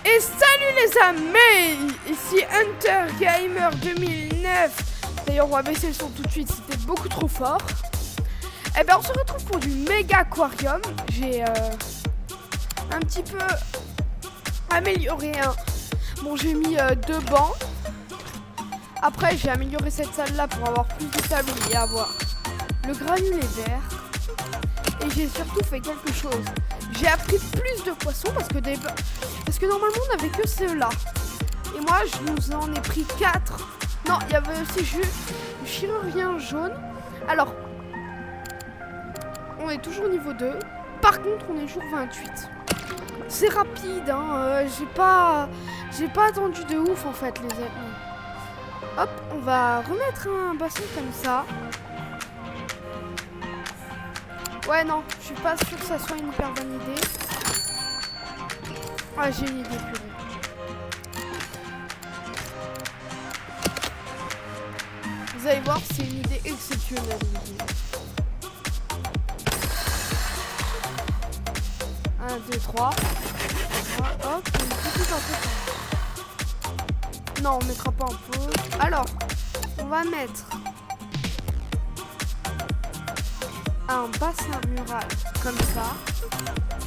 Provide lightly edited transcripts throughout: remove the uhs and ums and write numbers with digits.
Et salut les amis, ici Hunter Gamer 2009. D'ailleurs on va baisser le son tout de suite, c'était beaucoup trop fort. Et ben on se retrouve pour du méga aquarium. J'ai un petit peu amélioré Bon j'ai mis 2 bancs. Après j'ai amélioré cette salle là pour avoir plus de tables et avoir le granulé vert. Et j'ai surtout fait quelque chose. J'ai appris plus de poissons parce que normalement on n'avait que ceux-là. Et moi je nous en ai pris 4. Non, il y avait aussi le chirurgien jaune. Alors, on est toujours niveau 2. Par contre, on est jour 28. C'est rapide, hein. J'ai pas attendu de ouf en fait, les amis. Hop, on va remettre un bassin comme ça. Ouais, non, je suis pas sûre que ça soit une hyper bonne idée. Ah, j'ai une idée, purée. Vous allez voir, c'est une idée exceptionnelle. 1, 2, 3. Hop, une petite en peu. Non, on mettra pas en pause. Alors, on va mettre un bassin mural comme ça.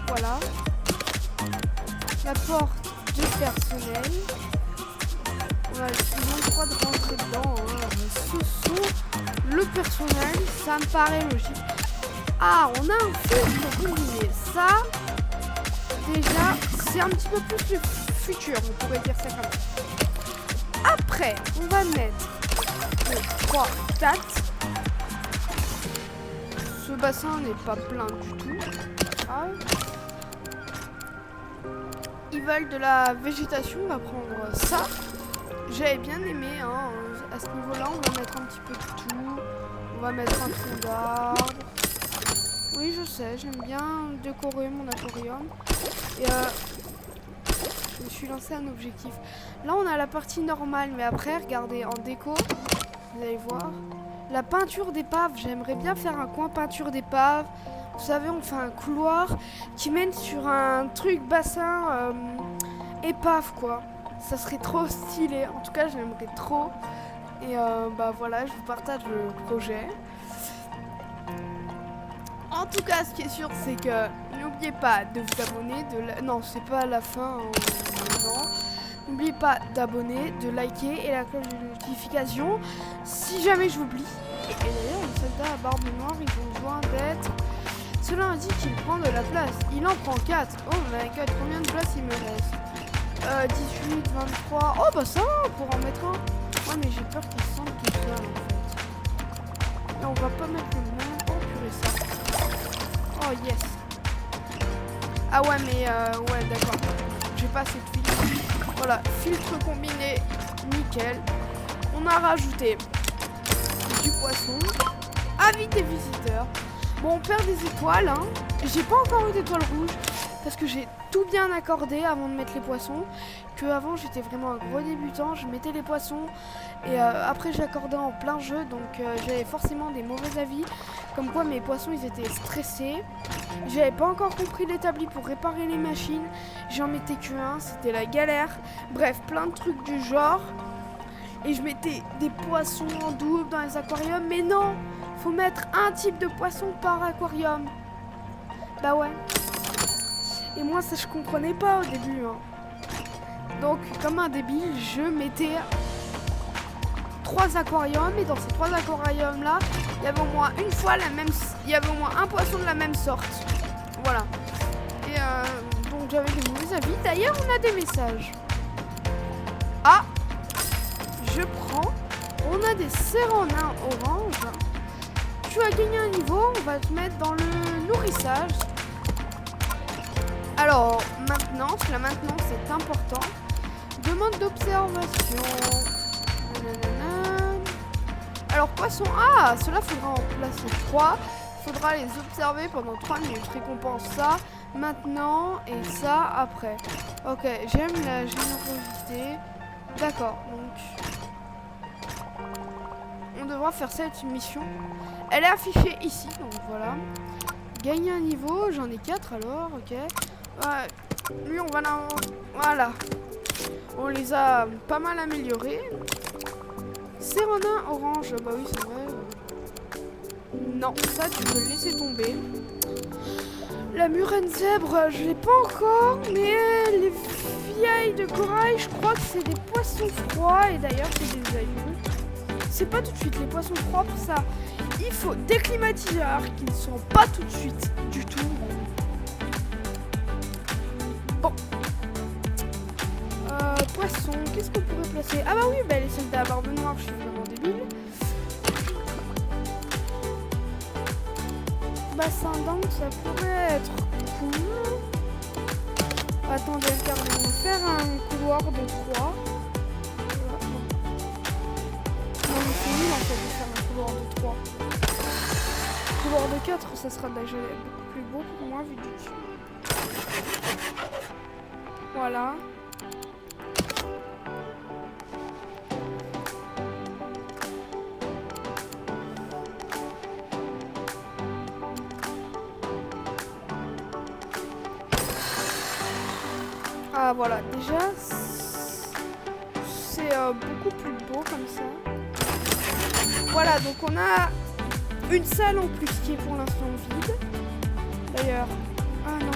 Voilà. La porte de personnel. Ouais, ils ont le droit de rentrer dedans. Hein. Ce sont le personnel, ça me paraît logique. Ah, on a un filtre combiner. Ça, déjà, c'est un petit peu plus le futur, on pourrait dire ça comme ça. Après, on va mettre 2, 3, 4. Ce bassin n'est pas plein du tout. Ah. Ils veulent de la végétation, on va prendre ça. J'avais bien aimé, hein. À ce niveau-là, on va mettre un petit peu de tout. On va mettre un tronc d'arbre. Oui, je sais, j'aime bien décorer mon aquarium. Et je me suis lancé un objectif. Là, on a la partie normale, mais après, regardez, en déco, vous allez voir. La peinture d'épave, j'aimerais bien faire un coin peinture d'épave. Vous savez, on fait un couloir qui mène sur un truc bassin épave, quoi. Ça serait trop stylé. En tout cas, j'aimerais trop. Et bah voilà, je vous partage le projet. En tout cas, ce qui est sûr, c'est que n'oubliez pas de vous abonner. Non, c'est pas à la fin. Non. N'oubliez pas d'abonner, de liker et la cloche de notification. Si jamais j'oublie. Et d'ailleurs, le soldat à barbe noire, ils ont besoin d'être. Cela indique qu'il prend de la place. Il en prend 4. Oh my god, combien de place il me reste 18, 23. Oh bah ça va, pour en mettre un. Ouais, mais j'ai peur qu'il sente tout ça en fait. Et on va pas mettre le même. Oh purée, ça. Oh yes. Ah ouais, mais ouais, d'accord. J'ai pas assez de filtre. Voilà, filtre combiné, nickel. On a rajouté du poisson. Avis des visiteurs. Bon, on perd des étoiles, hein. J'ai pas encore eu d'étoiles rouges parce que j'ai tout bien accordé avant de mettre les poissons. Que avant j'étais vraiment un gros débutant, je mettais les poissons et après j'accordais en plein jeu, donc j'avais forcément des mauvais avis. Comme quoi mes poissons ils étaient stressés. J'avais pas encore compris l'établi pour réparer les machines. J'en mettais qu'un, c'était la galère. Bref, plein de trucs du genre. Et je mettais des poissons en double dans les aquariums, mais non! Faut mettre un type de poisson par aquarium. Bah ouais. Et moi ça je comprenais pas au début. Hein. Donc comme un débile, je mettais 3 aquariums et dans ces 3 aquariums là, il y avait au moins il y avait au moins un poisson de la même sorte. Voilà. Et donc j'avais des mauvais avis. D'ailleurs on a des messages. Ah, je prends. On a des séranins orange. Tu as gagné un niveau, on va te mettre dans le nourrissage. Alors, maintenance, la maintenance est important. Demande d'observation. Alors, poisson, cela faudra en placer 3. Faudra les observer pendant 3 minutes. Récompense ça maintenant et ça après. Ok, j'aime la générosité. D'accord, donc on devra faire cette mission. Elle est affichée ici, donc voilà. Gagner un niveau, j'en ai 4 alors, ok. Lui, on va la... Voilà. On les a pas mal améliorés. Séronin orange. Bah oui, c'est vrai. Non, ça, tu peux le laisser tomber. La murène zèbre, je l'ai pas encore. Mais les vieilles de corail, je crois que c'est des poissons froids. Et d'ailleurs, c'est des aïeux. C'est pas tout de suite les poissons froids. Pour ça, il faut des climatiseurs qui ne sont pas tout de suite du tout. Bon. Poisson, qu'est-ce qu'on pourrait placer? Ah bah oui, bah les soldats à barbe noire, je suis vraiment débile. Bassin d'angle, ça pourrait être cool. Attendez, regardez, on va faire un couloir de 3. Non, mais c'est nul en fait de faire un couloir de 3. Couloir de 4, ça sera déjà beaucoup plus beau pour moi vu du dessus. Voilà. Ah voilà, déjà c'est beaucoup plus beau comme ça. Voilà, donc on a une salle en plus qui est pour l'instant vide. D'ailleurs, ah non,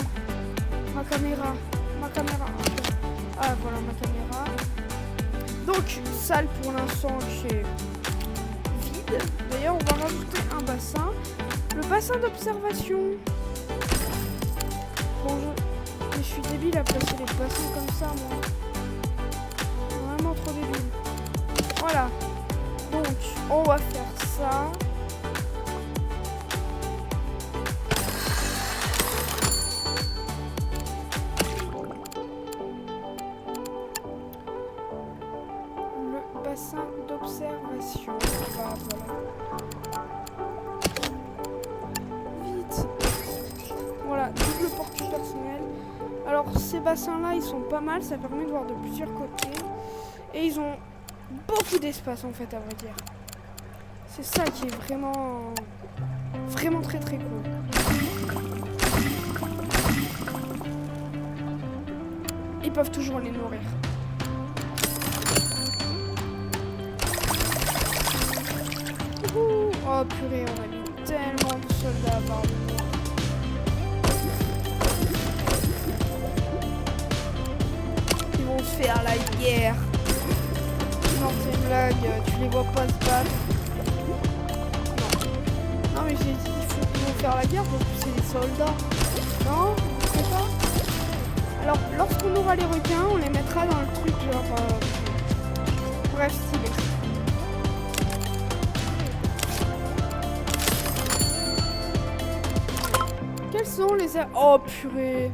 ma caméra. Ah voilà ma caméra. Donc salle pour l'instant qui est vide. D'ailleurs, on va rajouter un bassin. Le bassin d'observation. Bon, je suis débile à placer les bassins comme ça, moi. Vraiment trop débile. Voilà. Donc, on va faire ça. Le bassin d'observation. Voilà. Vite. Voilà, double porte personnel. Alors ces bassins-là, ils sont pas mal, ça permet de voir de plusieurs côtés. Et ils ont beaucoup d'espace en fait, à vrai dire. C'est ça qui est vraiment très très cool. Ils peuvent toujours les nourrir. Ouh, oh purée, on a mis tellement de soldats à barbe noire. Faire la guerre. Non, c'est une blague, tu les vois pas se battre. Non, mais j'ai dit qu'ils vont faire la guerre parce que c'est des soldats. Non, vous savez pas. Alors, lorsqu'on aura les requins, on les mettra dans le truc genre... bref, stylé. Quels sont les... Oh, purée.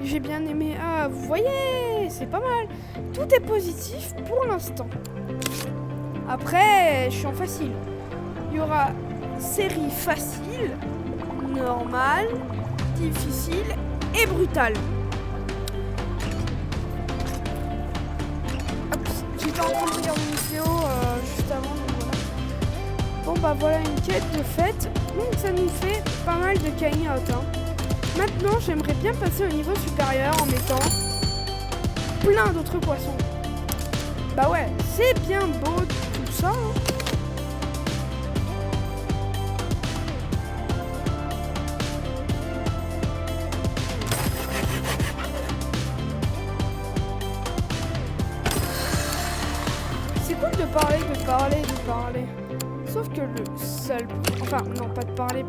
J'ai bien aimé. Ah, vous voyez, c'est pas mal. Tout est positif pour l'instant. Après, je suis en facile. Il y aura série facile, normale, difficile et brutale. J'étais en train de regarder une vidéo juste avant. Donc voilà. Bon, bah voilà une quête de fête. Donc ça nous fait pas mal de cagnottes. Hein. Maintenant, j'aimerais bien passer au niveau supérieur en mettant plein d'autres poissons. Bah ouais, c'est bien beau tout ça. Hein. C'est cool de parler. Sauf que le seul... Enfin, non, pas de parler.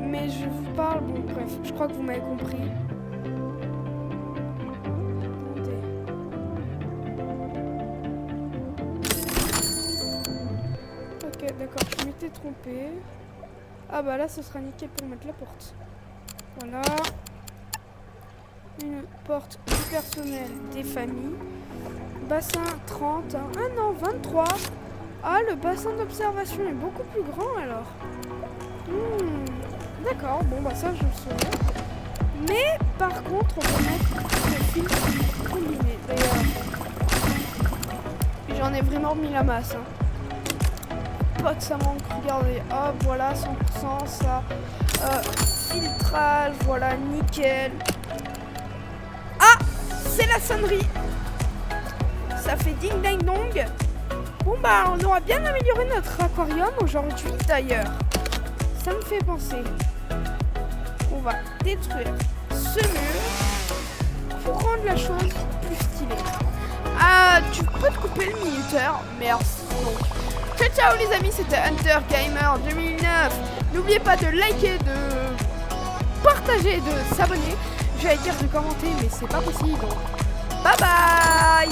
Mais je vous parle, bon bref, je crois que vous m'avez compris. Attendez. Ok, d'accord, je m'étais trompée. Ah bah là, ce sera nickel pour mettre la porte. Voilà. Une porte du personnel des familles. Bassin 30. Hein. Ah non, 23. Ah, le bassin d'observation est beaucoup plus grand alors. D'accord, bon bah ça je le saurais. Mais par contre on va mettre le filtre combiné. D'ailleurs, j'en ai vraiment mis la masse. Hein. Pas que ça manque, regardez. Hop, voilà, 100%, ça. Filtrage, voilà, nickel. c'est la sonnerie. Ça fait ding ding dong. Bon bah on aura bien amélioré notre aquarium aujourd'hui d'ailleurs. Ça me fait penser. On va détruire ce mur pour rendre la chose plus stylée. Ah, tu peux te couper le minuteur. Merci. Donc, ciao ciao les amis, c'était Hunter Gamer 2009. N'oubliez pas de liker, de partager, de s'abonner. J'allais dire de commenter, mais c'est pas possible. Donc, bye bye.